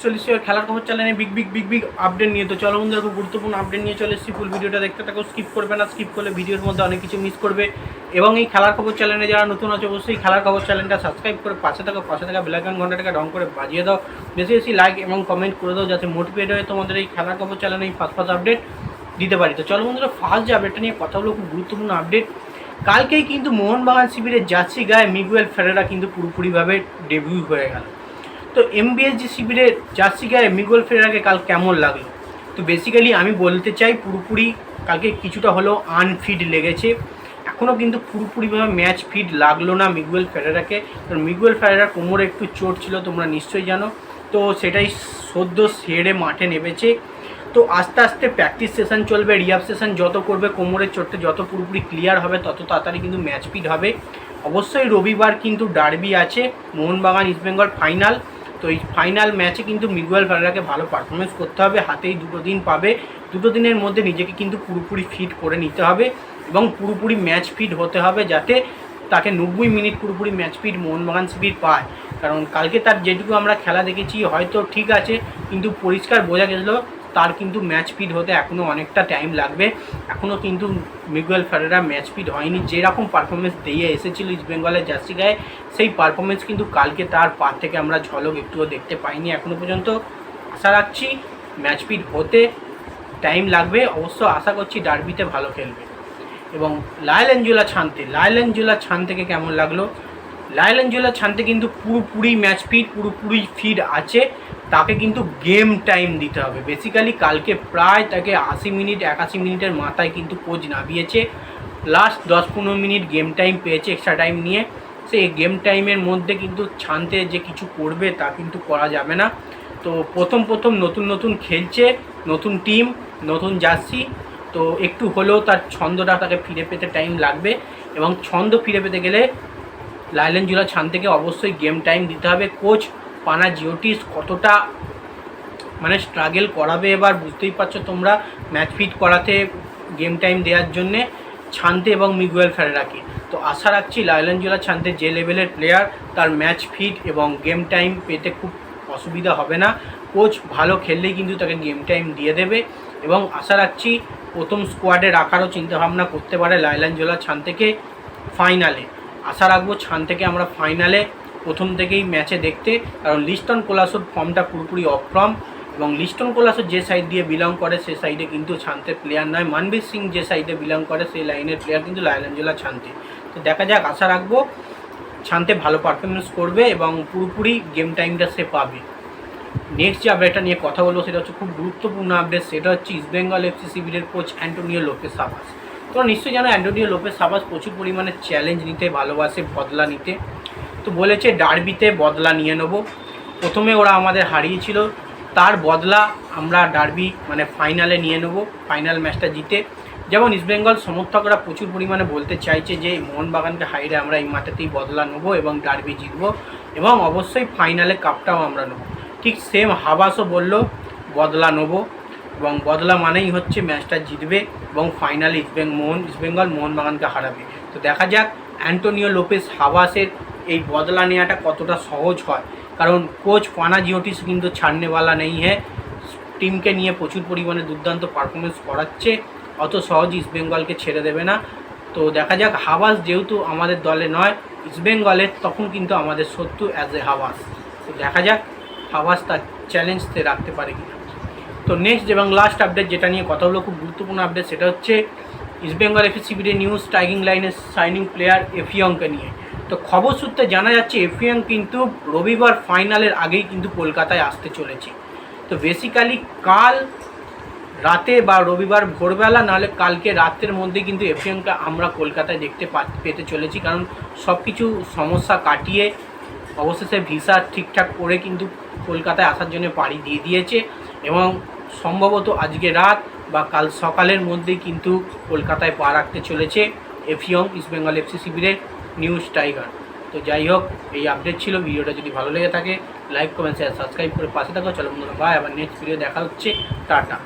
চল্লিশ খেলার খবর চ্যানেলে বিগ আপডেট নিয়ে। তো চলো বন্ধুরা, খুব গুরুত্বপূর্ণ আপডেট নিয়ে চলে এসেছি। ফুল ভিডিওটা দেখতে থাকো, স্কিপ করবে না। স্কিপ করলে ভিডিওর মধ্যে অনেক কিছু মিস করবে। এবং এই খেলার খবর চ্যানেলে যারা নতুন আছে অবশ্যই খেলার খবর চ্যানেলটা সাবস্ক্রাইব করে পাশে থাকা বেল আইকন ঘন্টাটাকে ডন করে বাজিয়ে দাও। বেশি বেশি লাইক এবং কমেন্ট করে দাও, যাতে মোটিভেট হয়ে তোমাদের এই খেলার খবর চ্যানেলে এই ফার্স্ট আপডেট দিতে পারি। তো চলো বন্ধুরা, ফার্স্ট যে আপডেটটা নিয়ে কথা হলো, খুব গুরুত্বপূর্ণ আপডেট। কালকেই কিন্তু মোহনবাগান শিবিরের জার্সি গায়ে মিগুয়েল ফেরেরা কিন্তু পুরোপুরিভাবে ডেবিউ হয়ে গেল। তো এমবিএসজি শিবিরের জার্সি গায়ে মিগুয়েল ফেরেরাকে কাল কেমন লাগলো? তো বেসিক্যালি আমি বলতে চাই, পুরোপুরি কালকে কিছুটা হলেও আনফিট লেগেছে। এখনও কিন্তু পুরোপুরিভাবে ম্যাচ ফিট লাগলো না মিগুয়েল ফেরেরাকে। কারণ মিগুয়েল ফেরেরার কোমরে একটু চোট ছিল, তোমরা নিশ্চয়ই জানো। তো সেটাই সদ্য সেরে মাঠে নেমেছে। তো আস্তে আস্তে প্র্যাকটিস সেশন চলবে, রিহাব সেশন যত করবে, কোমরের চোটটা যত পুরোপুরি ক্লিয়ার হবে তত তাড়াতাড়ি কিন্তু ম্যাচ ফিট হবে। অবশ্যই রবিবার কিন্তু ডার্বি আছে, মোহনবাগান ইস্টবেঙ্গল ফাইনাল। তো এই ফাইনাল ম্যাচে কিন্তু মিগুয়েল ফেরেরাকে ভালো পারফরমেন্স করতে হবে। হাতেই 2 দিন পাবে, 2 দিনের মধ্যে নিজেকে কিন্তু পুরোপুরি ফিট করে নিতে হবে এবং পুরোপুরি ম্যাচ ফিট হতে হবে, যাতে তাকে 90 মিনিট পুরোপুরি ম্যাচ ফিট মোহনবাগান শিবির পায়। কারণ কালকে তার যেটুকু আমরা খেলা দেখেছি হয়তো ঠিক আছে, কিন্তু পরিষ্কার বোঝা গেছিলো তার কিন্তু ম্যাচ ফিট হতে এখনও অনেকটা টাইম লাগবে। এখনও কিন্তু মিগুয়েল ফেরেরা ম্যাচ ফিট হয়নি। যেরকম পারফরমেন্স দিয়ে এসেছিল ইস্টবেঙ্গলের জার্সি গায়ে, সেই পারফরমেন্স কিন্তু কালকে তার পা থেকে আমরা ঝলক একটুও দেখতে পাইনি এখনও পর্যন্ত। আশা রাখছি ম্যাচ ফিট হতে টাইম লাগবে। অবশ্য আশা করছি ডার্বিতে ভালো খেলবে। এবং লায়েল অ্যাঞ্জেলো ছানতেকে কেমন লাগলো? লায়েল অ্যাঞ্জেলো ছানতে কিন্তু পুরোপুরি ম্যাচ ফিট, পুরোপুরি ফিট আছে। তাকে কিন্তু গেম টাইম দিতে হবে। বেসিক্যালি কালকে প্রায় তাকে 80 মিনিট 81 মিনিটের মাথায় কিন্তু কোচ নামিয়েছে। লাস্ট 10-15 মিনিট গেম টাইম পেয়েছে এক্সট্রা টাইম নিয়ে। সেই গেম টাইমের মধ্যে কিন্তু ছানতে যে কিছু করবে তা কিন্তু করা যাবে না। তো প্রথম নতুন খেলছে, নতুন টিম, নতুন জার্সি। তো একটু হলেও তার ছন্দটা তাকে ফিরে পেতে টাইম লাগবে। এবং ছন্দ ফিরে পেতে গেলে লায়েল অ্যাঞ্জেলো ছানতেকে অবশ্যই গেম টাইম দিতে হবে। কোচ পানাজিওটিস কতটা স্ট্রাগল করাবে এবার বুঝতেই পারছো তোমরা, ম্যাচ ফিট করাতে গেম টাইম দেওয়ার জন্যে ছানতে এবং মিগুয়েল ফেরেরাকে। তো আশা রাখছি লায়েল অ্যাঞ্জেলো ছানতে যে লেভেলের প্লেয়ার, তার ম্যাচ ফিট এবং গেম টাইম পেতে খুব অসুবিধা হবে না। কোচ ভালো খেললেই কিন্তু তাকে গেম টাইম দিয়ে দেবে। এবং আশা রাখছি প্রথম স্কোয়াডে রাখারও চিন্তাভাবনা করতে পারে লায়েল অ্যাঞ্জেলো ছানতেকে ফাইনালে। আশা রাখবো ছানতেকে আমরা ফাইনালে প্রথম থেকেই ম্যাচে দেখতে। কারণ লিস্টন কোলাসোর ফর্মটা পুরোপুরি অফ ফর্ম, এবং লিস্টন কোলাসো যে সাইড দিয়ে বিলং করে সে সাইডে কিন্তু ছানতে প্লেয়ার নয়। মনবীর সিং যে সাইডে বিলং করে সেই লাইনের প্লেয়ার কিন্তু লায়েল অ্যাঞ্জেলো ছানতে। তো দেখা যাক, আশা রাখবো ছানতে ভালো পারফরমেন্স করবে এবং পুরোপুরি গেম টাইমটা সে পাবে। নেক্সট যে আপডেটটা নিয়ে কথা বলবো সেটা হচ্ছে খুব গুরুত্বপূর্ণ আপডেট। সেটা হচ্ছে ইস্টবেঙ্গল এফসি শিবিরের কোচ অ্যান্টোনিও লোপেস সাবাস। তোমরা নিশ্চয়ই জানো অ্যান্টোনিও লোপেস সাবাস প্রচুর পরিমাণে চ্যালেঞ্জ নিতে ভালোবাসে, বদলা নিতে। তো বলেছে ডার্বিতে বদলা নিয়ে নেব। প্রথমে ওরা আমাদের হারিয়েছিল, তার বদলা আমরা ডার্বি ফাইনালে নিয়ে নেব, ফাইনাল ম্যাচটা জিতে। যেমন ইস্টবেঙ্গল সমর্থকরা প্রচুর পরিমাণে বলতে চাইছে যে মোহনবাগানকে হারিয়ে আমরা এই মাঠেতেই বদলা নেব এবং ডার্বি জিতব, এবং অবশ্যই ফাইনালে কাপটাও আমরা নেব। ঠিক সেম হাবাসও বলল বদলা নেব, এবং বদলা মানেই হচ্ছে ম্যাচটা জিতবে এবং ফাইনালে ইস্টবেঙ্গল মোহনবাগানকে হারাবে। তো দেখা যাক অ্যান্টোনিও লোপেস হাবাসের এই বদলা নেওয়াটা কতটা সহজ হয়। কারণ কোচ পানাজিওটিস কিন্তু ছাড়নেওয়ালা নেই হ্যাঁ, টিমকে নিয়ে প্রচুর পরিমাণে দুর্দান্ত পারফরমেন্স করাচ্ছে, অত সহজ ইস্টবেঙ্গলকে ছেড়ে দেবে না। তো দেখা যাক, হাবাস যেহেতু আমাদের দলে নয় ইস্টবেঙ্গলের, তখন কিন্তু আমাদের শত্রু অ্যাজ এ হাবাস। তো দেখা যাক হাবাস তার চ্যালেঞ্জতে রাখতে পারে কিনা। তো নেক্সট এবং লাস্ট আপডেট যেটা নিয়ে কথা হলো, খুব গুরুত্বপূর্ণ আপডেট, সেটা হচ্ছে ইস্টবেঙ্গল এফসি শিবিরের নিউ স্ট্রাইকিং লাইনের সাইনিং প্লেয়ার এফিয়ংকে নিয়ে। তো খবর সূত্রে জানা যাচ্ছে এফিয়ং কিন্তু রবিবার ফাইনালের আগেই কিন্তু কলকাতায় আসতে চলেছে। তো বেসিক্যালি কাল রাতে বা রবিবার ভোরবেলা, নাহলে কালকে রাতের মধ্যে কিন্তু এফিয়ংকে আমরা কলকাতায় দেখতে পেতে চলেছি। কারণ সব কিছু সমস্যা কাটিয়ে অবশেষে ভিসা ঠিকঠাক করে কিন্তু কলকাতায় আসার জন্য পাড়ি দিয়ে দিয়েছে, এবং সম্ভবত আজকে রাত বা কাল সকালের মধ্যেই কিন্তু কলকাতায় পা রাখতে চলেছে এফিয়ং, ইস্টবেঙ্গল এফসি শিবিরের নিউ স্ট্রাইকার। তো যাই হোক, এই আপডেট ছিল। ভিডিওটা যদি ভালো লেগে থাকে লাইক কমেন্ট শেয়ার সাবস্ক্রাইব করে পাশে থাকো। চলো বন্ধুরা, বাই, আবার নেক্সট ভিডিও দেখা হচ্ছে, টাটা।